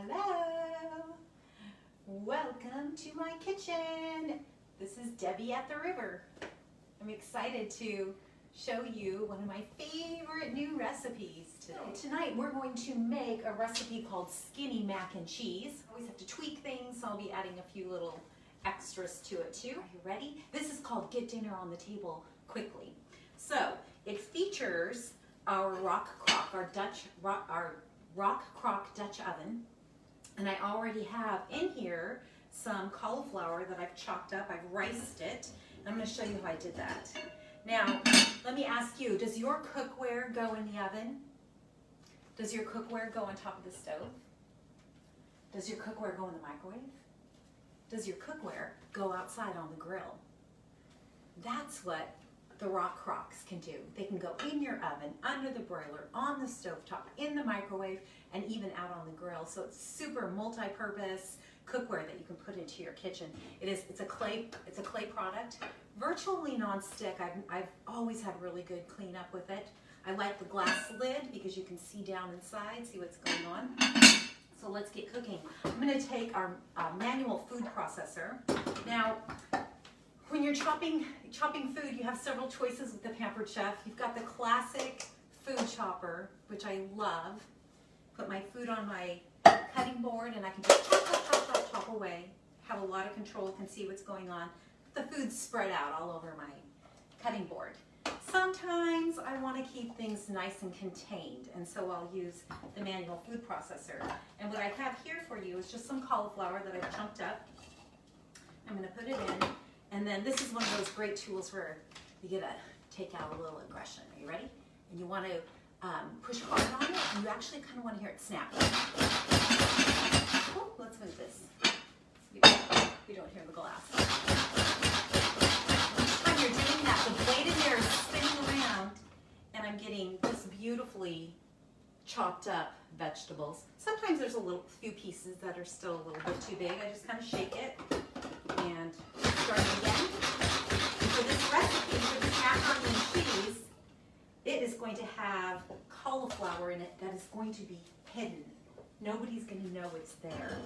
Hello! Welcome to my kitchen. This is Debbie at the river. I'm excited to show you one of my favorite new recipes today. Tonight we're going to make a recipe called skinny mac and cheese. I always have to tweak things, so I'll be adding a few little extras to it too. Are you ready? This is called Get Dinner on the Table Quickly. So it features our rock crock, our rock crock Dutch oven, and I already have in here some cauliflower that I've chopped up. I've riced it. I'm going to show you how I did that. Now, let me ask you, does your cookware go in the oven? Does your cookware go on top of the stove? Does your cookware go in the microwave? Does your cookware go outside on the grill? That's what the rock crocks can do. They can go in your oven, under the broiler, on the stovetop, in the microwave, and even out on the grill. So it's super multi-purpose cookware that you can put into your kitchen. It's a clay product, virtually non-stick. I've always had really good cleanup with it. I like the glass lid because you can see down inside, see what's going on. So let's get cooking. I'm going to take our manual food processor. Now, when you're chopping food, you have several choices with the Pampered Chef. You've got the classic food chopper, which I love. Put my food on my cutting board and I can just chop away. Have a lot of control, can see what's going on. The food's spread out all over my cutting board. Sometimes I want to keep things nice and contained, and so I'll use the manual food processor. And what I have here for you is just some cauliflower that I've chunked up. I'm going to put it in. And then this is one of those great tools where you get to take out a little aggression. Are you ready? And you want to push hard on it, and you actually kind of want to hear it snap. Oh, let's move this. So we don't hear the glass. Each time you're doing that, the blade in there is spinning around, and I'm getting just beautifully chopped up vegetables. Sometimes there's a few pieces that are still a little bit too big. I just kind of shake it and start again. And for this recipe, for this macaroni and cheese, it is going to have cauliflower in it that is going to be hidden. Nobody's going to know it's there.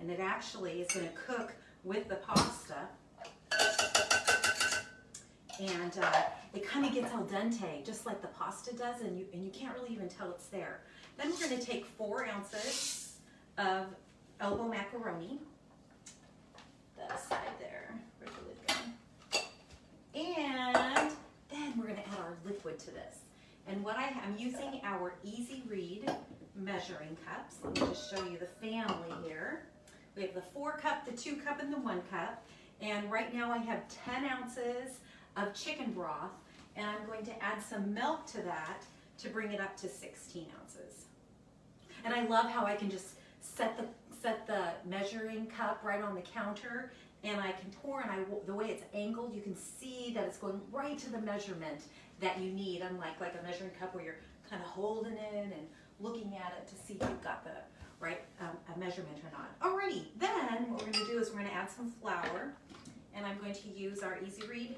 And it actually is going to cook with the pasta. And it kind of gets al dente, just like the pasta does, and you can't really even tell it's there. Then we're going to take 4 ounces of elbow macaroni. That aside there, where's the lid going? And then we're going to add our liquid to this. And what I'm using our Easy Read measuring cups. Let me just show you the family here. We have the 4 cup, the 2 cup, and the 1 cup. And right now I have 10 ounces of chicken broth, and I'm going to add some milk to that to bring it up to 16 ounces. And I love how I can just set the measuring cup right on the counter, and I can pour, and the way it's angled, you can see that it's going right to the measurement that you need, unlike like a measuring cup where you're kind of holding it and looking at it to see if you've got the right a measurement or not. Alrighty, then what we're going to do is we're going to add some flour, and I'm going to use our Easy Read.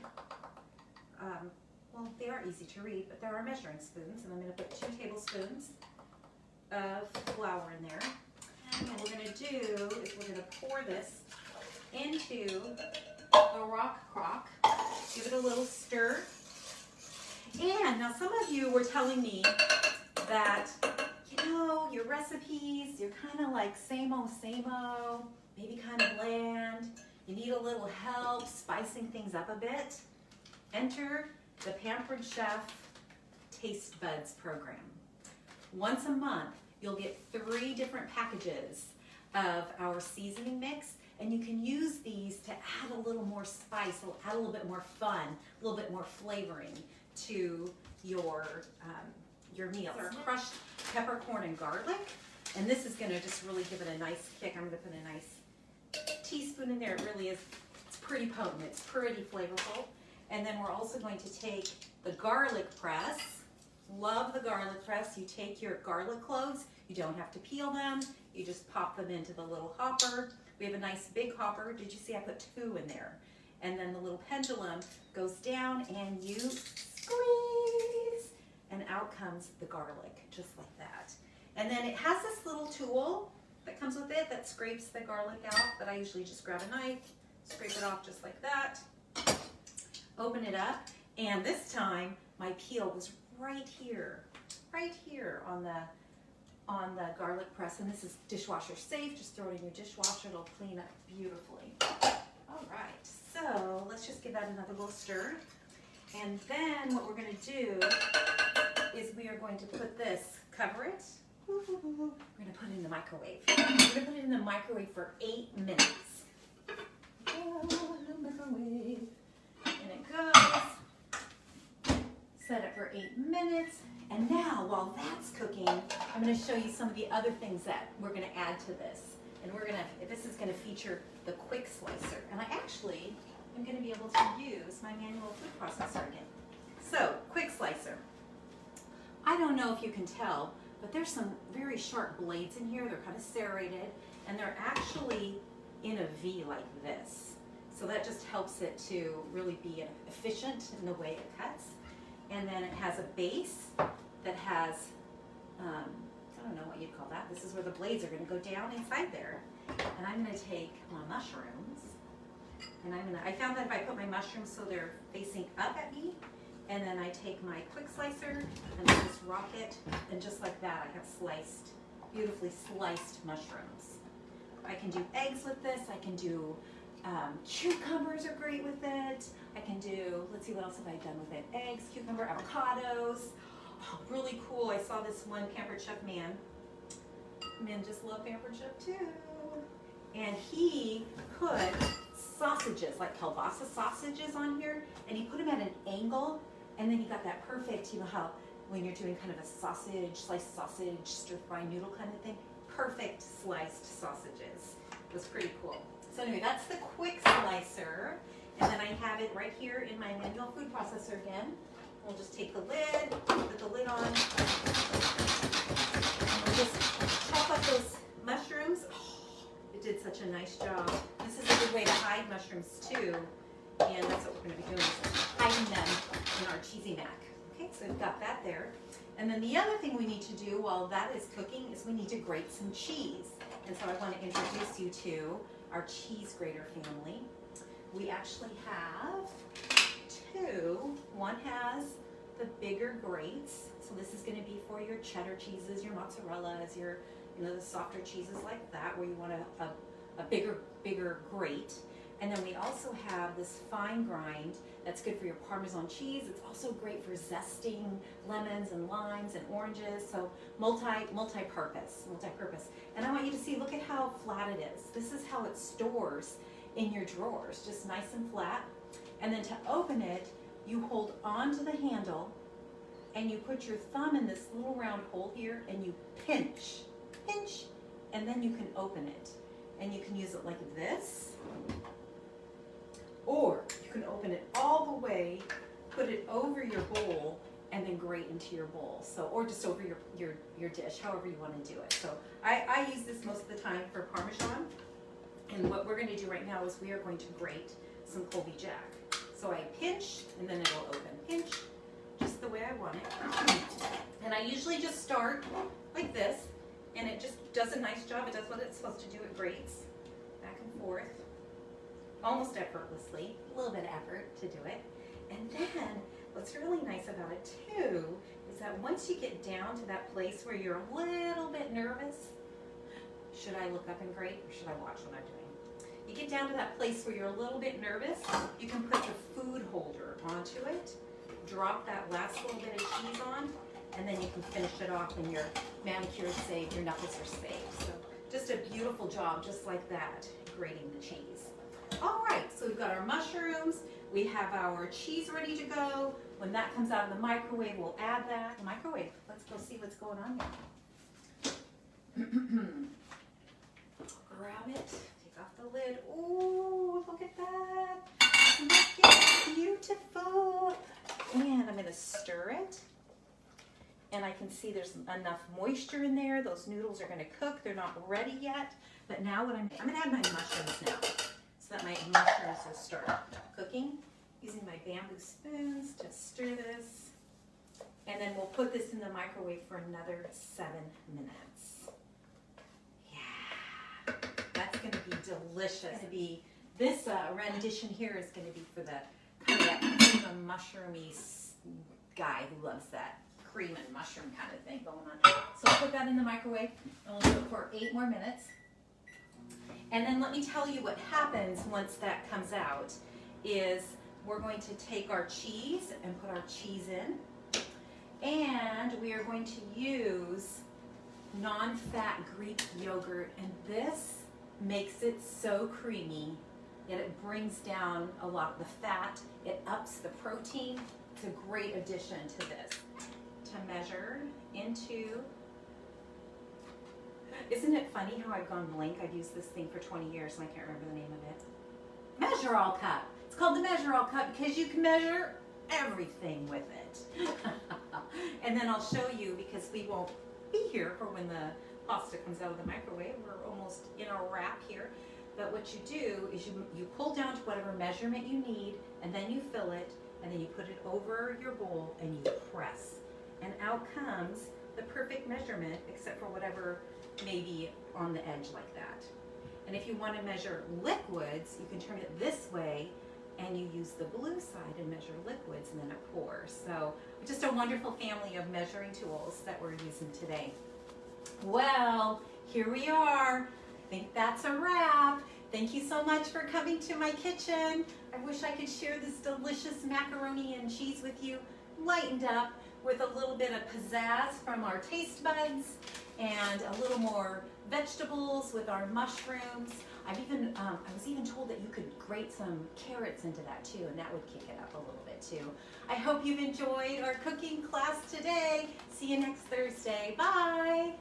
Well, they are easy to read, but there are measuring spoons, and I'm going to put 2 tablespoons of flour in there. And what we're going to do is we're going to pour this into the rock crock. Give it a little stir. And now some of you were telling me that, your recipes, you're kind of like same old, maybe kind of bland. You need a little help spicing things up a bit. Enter the Pampered Chef Taste Buds program. Once a month, you'll get 3 different packages of our seasoning mix, and you can use these to add a little more spice, add a little bit more fun, a little bit more flavoring to your meals. Our crushed peppercorn and garlic, and this is going to just really give it a nice kick. I'm going to put a nice teaspoon in there. It really is, it's pretty potent, it's pretty flavorful. And then we're also going to take the garlic press. Love the garlic press. You take your garlic cloves, you don't have to peel them, you just pop them into the little hopper. We have a nice big hopper. Did you see I put 2 in there? And then the little pendulum goes down and you squeeze, and out comes the garlic, just like that. And then it has this little tool that comes with it that scrapes the garlic out, but I usually just grab a knife, scrape it off just like that, open it up, and this time my peel was right here on the garlic press, and this is dishwasher safe. Just throw it in your dishwasher, it'll clean up beautifully. All right, so let's just give that another little stir. And then what we're gonna do is we are going to put this, cover it. We're gonna put it in the microwave. We're gonna put it in the microwave for 8 minutes. Microwave. And it goes. Set it for 8 minutes. And now, while that's cooking, I'm gonna show you some of the other things that we're gonna add to this. And this is gonna feature the quick slicer. And I actually am gonna be able to use my manual food processor again. So, quick slicer. I don't know if you can tell, but there's some very sharp blades in here. They're kind of serrated, and they're actually in a V like this. So that just helps it to really be efficient in the way it cuts. And then it has a base that has, I don't know what you'd call that. This is where the blades are gonna go down inside there. And I'm gonna take my mushrooms, and I found that if I put my mushrooms so they're facing up at me, and then I take my quick slicer and I just rock it, and just like that, I have sliced, beautifully sliced mushrooms. I can do eggs with this. I can do cucumbers are great with it. I can do, let's see, what else have I done with it? Eggs, cucumber, avocados. Oh, really cool. I saw this one Pampered Chef man. Men just love Pampered Chef too. And he put sausages, like kielbasa sausages on here, and he put them at an angle, and then he got that perfect, you know how when you're doing kind of a sausage, sliced sausage, stir-fry noodle kind of thing, perfect sliced sausages. It was pretty cool. So anyway, that's the quick slicer, and then I have it right here in my manual food processor again. We'll just take the lid, put the lid on, and we'll just chop up those mushrooms. Oh, it did such a nice job. This is a good way to hide mushrooms too, and that's what we're going to be doing, is hiding them in our cheesy mac. Okay, so we've got that there. And then the other thing we need to do while that is cooking is we need to grate some cheese. And so I want to introduce you to our cheese grater family. We actually have two. One has the bigger grates. So this is going to be for your cheddar cheeses, your mozzarellas, your, the softer cheeses like that, where you want a bigger grate. And then we also have this fine grind that's good for your Parmesan cheese. It's also great for zesting lemons and limes and oranges. So multi-purpose. And I want you to see, look at how flat it is. This is how it stores in your drawers, just nice and flat. And then to open it, you hold onto the handle and you put your thumb in this little round hole here and you pinch, and then you can open it. And you can use it like this, or you can open it all the way, put it over your bowl, and then grate into your bowl. So, or just over your dish, however you want to do it. So I use this most of the time for Parmesan. And what we're going to do right now is we are going to grate some Colby Jack. So I pinch, and then it'll open. Pinch, just the way I want it. And I usually just start like this, and it just does a nice job. It does what it's supposed to do. It grates back and forth, almost effortlessly. A little bit of effort to do it. And then what's really nice about it too is that once you get down to that place where you're a little bit nervous, should I look up and grate, or should I watch what I'm doing? You get down to that place where you're a little bit nervous, you can put the food holder onto it, drop that last little bit of cheese on, and then you can finish it off, and your manicure is saved, your knuckles are saved. So just a beautiful job, just like that, grating the cheese. All right, so we've got our mushrooms, we have our cheese ready to go. When that comes out of the microwave, we'll add that. The microwave, let's go see what's going on here. Grab it, take off the lid. Ooh, look at that. Look at it, beautiful. And I'm gonna stir it. And I can see there's enough moisture in there. Those noodles are gonna cook. They're not ready yet. But now what I'm gonna add my mushrooms now, so that my mushrooms will start cooking. Using my bamboo spoons to stir this. And then we'll put this in the microwave for another 7 minutes. Yeah. delicious. This rendition here is going to be for the kind of that cream and mushroomy guy who loves that cream and mushroom kind of thing going on. So I'll put that in the microwave and we'll do it for 8 more minutes. And then let me tell you what happens once that comes out is we're going to take our cheese and put our cheese in. And we are going to use non-fat Greek yogurt. And this makes it so creamy that it brings down a lot of the fat. It ups the protein. It's a great addition to this. To measure into, isn't it funny how I've gone blank? I've used this thing for 20 years and I can't remember the name of it. Measure all cup. It's called the Measure All Cup because you can measure everything with it. And then I'll show you, because we won't be here for when the pasta comes out of the microwave. We're almost in a wrap here. But what you do is you pull down to whatever measurement you need, and then you fill it, and then you put it over your bowl and you press. And out comes the perfect measurement, except for whatever may be on the edge like that. And if you want to measure liquids, you can turn it this way and you use the blue side and measure liquids, and then it pours. So just a wonderful family of measuring tools that we're using today. Well, here we are. I think that's a wrap. Thank you so much for coming to my kitchen. I wish I could share this delicious macaroni and cheese with you, lightened up with a little bit of pizzazz from our taste buds and a little more vegetables with our mushrooms. I was even told that you could grate some carrots into that too, and that would kick it up a little bit too. I hope you've enjoyed our cooking class today. See you next Thursday. Bye.